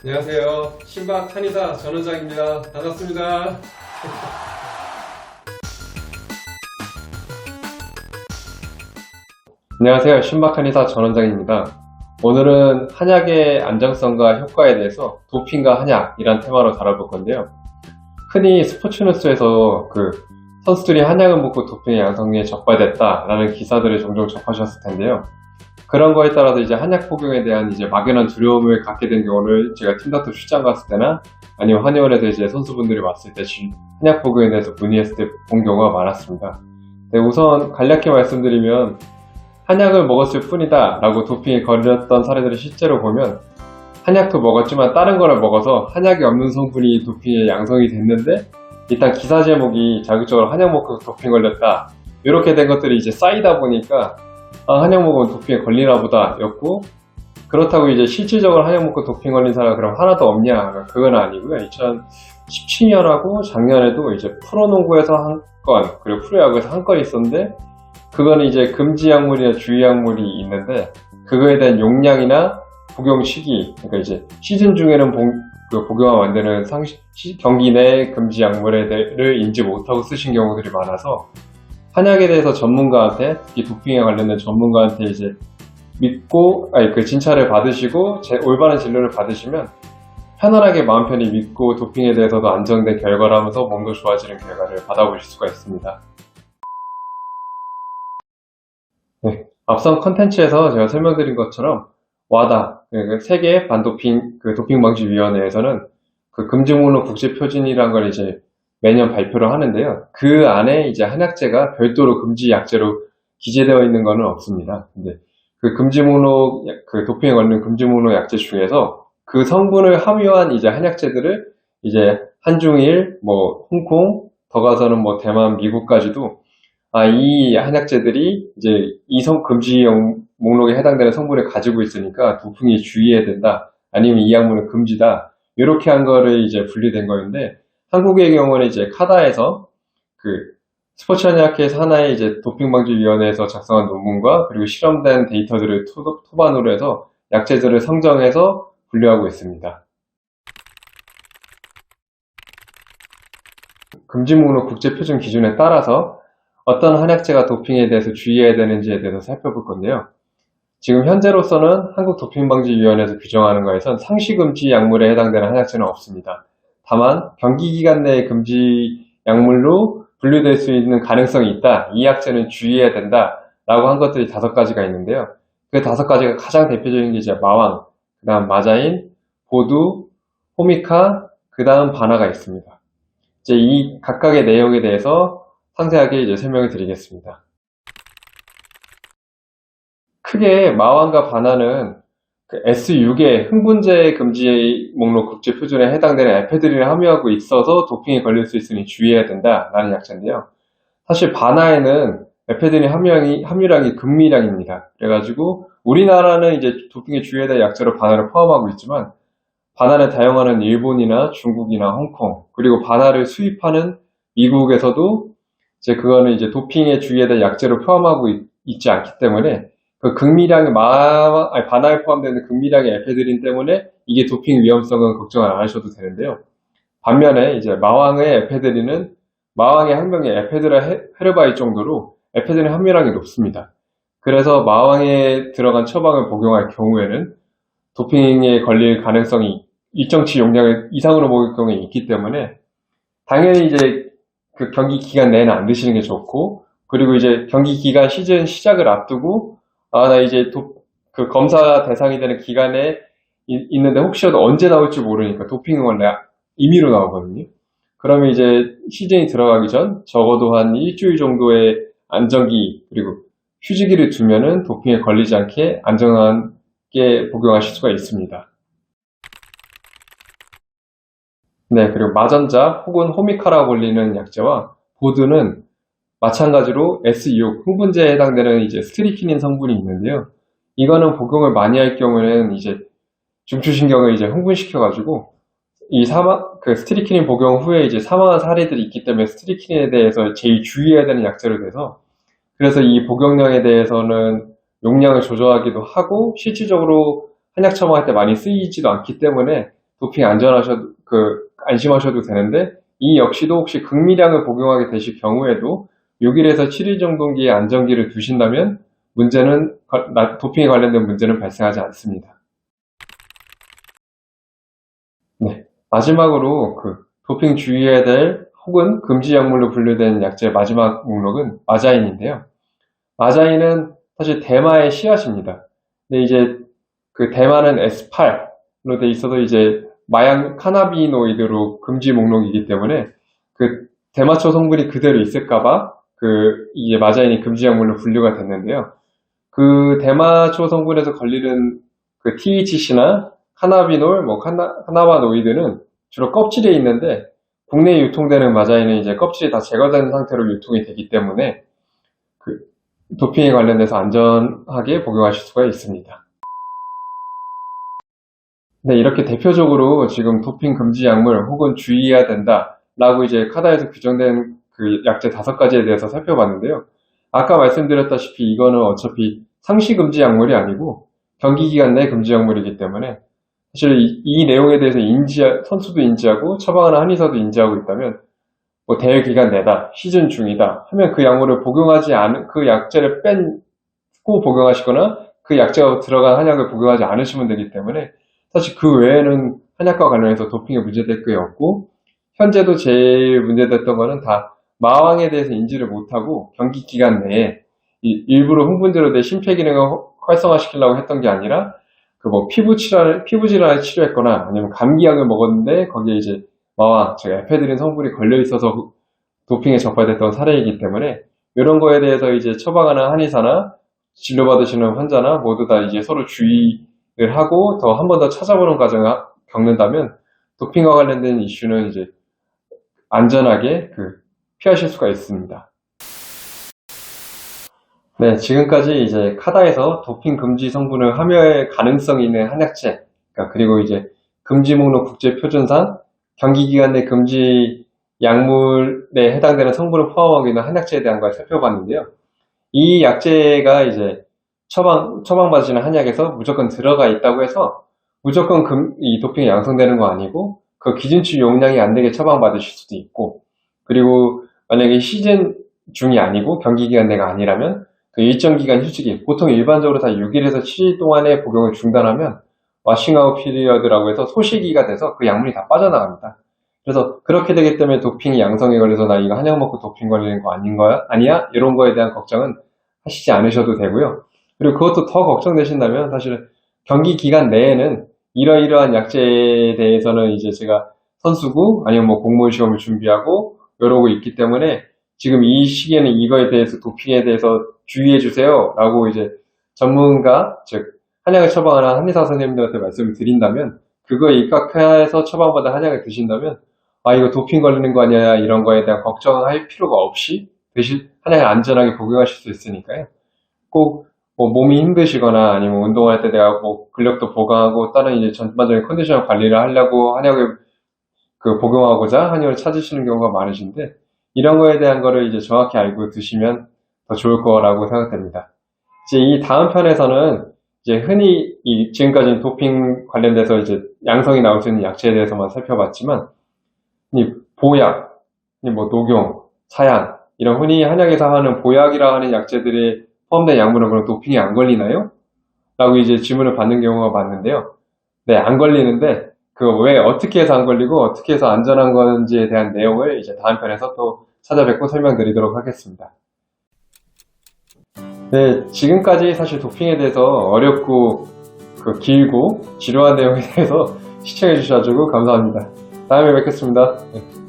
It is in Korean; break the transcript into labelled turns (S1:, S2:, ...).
S1: 안녕하세요. 신박 한의사 전원장입니다. 반갑습니다. 안녕하세요. 신박 한의사 전원장입니다. 오늘은 한약의 안정성과 효과에 대해서 도핑과 한약이란 테마로 다뤄볼 건데요. 흔히 스포츠 뉴스에서 선수들이 한약을 먹고 도핑의 양성에 적발됐다라는 기사들을 종종 접하셨을 텐데요. 그런 거에 따라서 이제 한약 복용에 대한 이제 막연한 두려움을 갖게 된 경우를 제가 팀닥터 출장 갔을 때나 아니면 한의원에서 이제 선수분들이 왔을 때 한약 복용에 대해서 문의했을 때 본 경우가 많았습니다. 네, 우선 간략히 말씀드리면 한약을 먹었을 뿐이다 라고 도핑에 걸렸던 사례들을 실제로 보면 한약도 먹었지만 다른 거를 먹어서 한약이 없는 성분이 도핑에 양성이 됐는데 일단 기사 제목이 자극적으로 한약 먹고 도핑 걸렸다 이렇게 된 것들이 이제 쌓이다 보니까 한약 먹으면 도핑에 걸리나 보다 였고, 그렇다고 이제 실질적으로 한약 먹고 도핑 걸린 사람 그럼 하나도 없냐? 그건 아니고요. 2017년하고 작년에도 이제 프로농구에서 한 건, 그리고 프로야구에서 한 건 있었는데, 그거는 이제 금지 약물이나 주의 약물이 있는데, 그거에 대한 용량이나 복용 시기, 그러니까 이제 시즌 중에는 복용하면 안 되는 경기 내 금지 약물을 인지 못하고 쓰신 경우들이 많아서, 한약에 대해서 전문가한테, 특히 도핑에 관련된 전문가한테 이제 믿고, 진찰을 받으시고, 올바른 진료를 받으시면, 편안하게 마음 편히 믿고 도핑에 대해서도 안정된 결과라면서 몸도 좋아지는 결과를 받아보실 수가 있습니다. 네, 앞선 컨텐츠에서 제가 설명드린 것처럼, 와다, 세계 반도핑, 도핑방지위원회에서는 금지 목록 국제표준이라는 걸 이제 매년 발표를 하는데요. 그 안에 이제 한약재가 별도로 금지 약재로 기재되어 있는 것은 없습니다. 근데 도핑에 걸린 금지 목록 약재 중에서 그 성분을 함유한 이제 한약재들을 이제 한중일, 홍콩, 더 가서는 대만, 미국까지도 이 한약재들이 이제 금지 목록에 해당되는 성분을 가지고 있으니까 도핑에 주의해야 된다. 아니면 이 약물은 금지다. 이렇게 한 거를 이제 분리된 거였는데, 한국의 경우는 이제 카다에서 스포츠 한약회에서 하나의 이제 도핑방지위원회에서 작성한 논문과 그리고 실험된 데이터들을 토반으로 해서 약재들을 선정해서 분류하고 있습니다. 금지 목록 국제표준 기준에 따라서 어떤 한약재가 도핑에 대해서 주의해야 되는지에 대해서 살펴볼 건데요. 지금 현재로서는 한국도핑방지위원회에서 규정하는 거에선 상시금지 약물에 해당되는 한약재는 없습니다. 다만 경기 기간 내에 금지 약물로 분류될 수 있는 가능성이 있다. 이 약재는 주의해야 된다. 라고 한 것들이 5가지가 있는데요. 그 5가지가 가장 대표적인 게 이제 마왕, 그 다음 마자인, 보두, 호미카, 그 다음 바나가 있습니다. 이제 이 각각의 내용에 대해서 상세하게 이제 설명을 드리겠습니다. 크게 마왕과 바나는 S6의 흥분제 금지 목록 국제 표준에 해당되는 에페드린을 함유하고 있어서 도핑에 걸릴 수 있으니 주의해야 된다라는 약재인데요. 사실 바나에는 에페드린 함유량이 금미량입니다. 그래가지고 우리나라는 이제 도핑에 주의해야 될 약재로 바나를 포함하고 있지만, 바나를 다용하는 일본이나 중국이나 홍콩, 그리고 바나를 수입하는 미국에서도 그거는 이제 도핑에 주의해야 될 약재로 포함하고 있지 않기 때문에 바나에 포함되는 극미량의 에페드린 때문에 이게 도핑 위험성은 걱정을 안 하셔도 되는데요. 반면에 이제 마왕의 에페드린은 마왕의 한 병에 에페드라 헤르바이 정도로 에페드린 함유량이 높습니다. 그래서 마왕에 들어간 처방을 복용할 경우에는 도핑에 걸릴 가능성이 일정치 용량을 이상으로 먹을 경우에 있기 때문에 당연히 이제 경기 기간 내에는 안 드시는 게 좋고, 그리고 이제 경기 기간 시즌 시작을 앞두고 나 이제 검사 대상이 되는 기간에 있는데 혹시라도 언제 나올지 모르니까 도핑은 원래 임의로 나오거든요. 그러면 이제 시즌이 들어가기 전 적어도 한 일주일 정도의 안정기 그리고 휴지기를 두면은 도핑에 걸리지 않게 안전하게 복용하실 수가 있습니다. 네, 그리고 마전자 혹은 호미카라고 불리는 약재와 보드는 마찬가지로 S6 흥분제에 해당되는 이제 스트리키닌 성분이 있는데요. 이거는 복용을 많이 할 경우에는 이제 중추신경을 이제 흥분시켜가지고 스트리키닌 복용 후에 이제 사망한 사례들이 있기 때문에 스트리키닌에 대해서 제일 주의해야 되는 약재로 돼서, 그래서 이 복용량에 대해서는 용량을 조절하기도 하고 실질적으로 한약 처방할 때 많이 쓰이지도 않기 때문에 도핑 안심하셔도 되는데, 이 역시도 혹시 극미량을 복용하게 되실 경우에도 6일에서 7일 정도의 안정기를 두신다면 도핑에 관련된 문제는 발생하지 않습니다. 네. 마지막으로 도핑 주의해야 될 혹은 금지 약물로 분류된 약제의 마지막 목록은 마자인인데요. 마자인은 사실 대마의 씨앗입니다. 근데 이제 대마는 S8로 돼 있어서 이제 마약 카나비노이드로 금지 목록이기 때문에 대마초 성분이 그대로 있을까봐 이제 마자인이 금지 약물로 분류가 됐는데요. 대마초 성분에서 걸리는 THC나 카나비놀, 카나바노이드는 주로 껍질에 있는데, 국내에 유통되는 마자인은 이제 껍질이 다 제거된 상태로 유통이 되기 때문에 도핑에 관련돼서 안전하게 복용하실 수가 있습니다. 네, 이렇게 대표적으로 지금 도핑 금지 약물 혹은 주의해야 된다라고 이제 카다에서 규정된 약제 5가지에 대해서 살펴봤는데요. 아까 말씀드렸다시피 이거는 어차피 상시 금지 약물이 아니고 경기기간 내 금지 약물이기 때문에 사실 이 내용에 대해서 선수도 인지하고 처방하는 한의사도 인지하고 있다면 대회 기간 내다, 시즌 중이다 하면 그 약물을 복용하지 않은 그 약제를 빼고 복용하시거나 그 약제가 들어간 한약을 복용하지 않으시면 되기 때문에 사실 그 외에는 한약과 관련해서 도핑에 문제될 게 없고, 현재도 제일 문제됐던 거는 다 마왕에 대해서 인지를 못하고 경기 기간 내에 일부러 흥분제로 내 심폐기능을 활성화시키려고 했던 게 아니라 피부 질환을 치료했거나 아니면 감기약을 먹었는데 거기에 이제 마왕, 즉 에페드린 성분이 걸려 있어서 도핑에 적발됐던 사례이기 때문에 이런 거에 대해서 이제 처방하는 한의사나 진료받으시는 환자나 모두 다 이제 서로 주의를 하고 한 번 더 찾아보는 과정을 겪는다면 도핑과 관련된 이슈는 이제 안전하게 피하실 수가 있습니다. 네, 지금까지 이제 카다에서 도핑 금지 성분을 함유할 가능성이 있는 한약재, 그리고 이제 금지 목록 국제 표준상 경기기간 내 금지 약물에 해당되는 성분을 포함하고 있는 한약재에 대한 걸 살펴봤는데요. 이 약재가 이제 처방받으시는 한약에서 무조건 들어가 있다고 해서 무조건 이 도핑이 양성되는 거 아니고 그 기준치 용량이 안 되게 처방받으실 수도 있고, 그리고 만약에 시즌 중이 아니고 경기기간 내가 아니라면 일정 기간 휴직이 보통 일반적으로 다 6일에서 7일 동안의 복용을 중단하면 와싱아웃 피리어드라고 해서 소시기가 돼서 그 약물이 다 빠져나갑니다. 그래서 그렇게 되기 때문에 도핑이 양성에 걸려서 나 이거 한약 먹고 도핑 걸리는 거 아니야? 이런 거에 대한 걱정은 하시지 않으셔도 되고요. 그리고 그것도 더 걱정되신다면 사실 경기 기간 내에는 이러이러한 약제에 대해서는 이제 제가 선수고 아니면 공무원 시험을 준비하고 이러고 있기 때문에 지금 이 시기에는 이거에 대해서 도핑에 대해서 주의해 주세요 라고 이제 전문가, 즉 한약을 처방하는 한의사 선생님들한테 말씀을 드린다면, 그거에 입각해서 처방받은 한약을 드신다면 이거 도핑 걸리는 거 아니야 이런 거에 대한 걱정할 필요가 없이 대신 한약을 안전하게 복용하실 수 있으니까요. 꼭 몸이 힘드시거나 아니면 운동할 때 내가 근력도 보강하고 다른 이제 전반적인 컨디션 관리를 하려고 한약을 복용하고자 한약을 찾으시는 경우가 많으신데, 이런 거에 대한 거를 이제 정확히 알고 드시면 더 좋을 거라고 생각됩니다. 이제 이 다음 편에서는 이제 흔히 지금까지 도핑 관련돼서 이제 양성이 나올 수 있는 약체에 대해서만 살펴봤지만, 이 보약, 녹용, 사양, 이런 흔히 한약에서 하는 보약이라 하는 약재들이 포함된 약물은 그럼 도핑이 안 걸리나요? 라고 이제 질문을 받는 경우가 많은데요. 네, 안 걸리는데 왜 어떻게 해서 안 걸리고 어떻게 해서 안전한 건지에 대한 내용을 이제 다음 편에서 또 찾아뵙고 설명드리도록 하겠습니다. 네, 지금까지 사실 도핑에 대해서 어렵고 길고 지루한 내용에 대해서 시청해 주셔가지고 감사합니다. 다음에 뵙겠습니다. 네.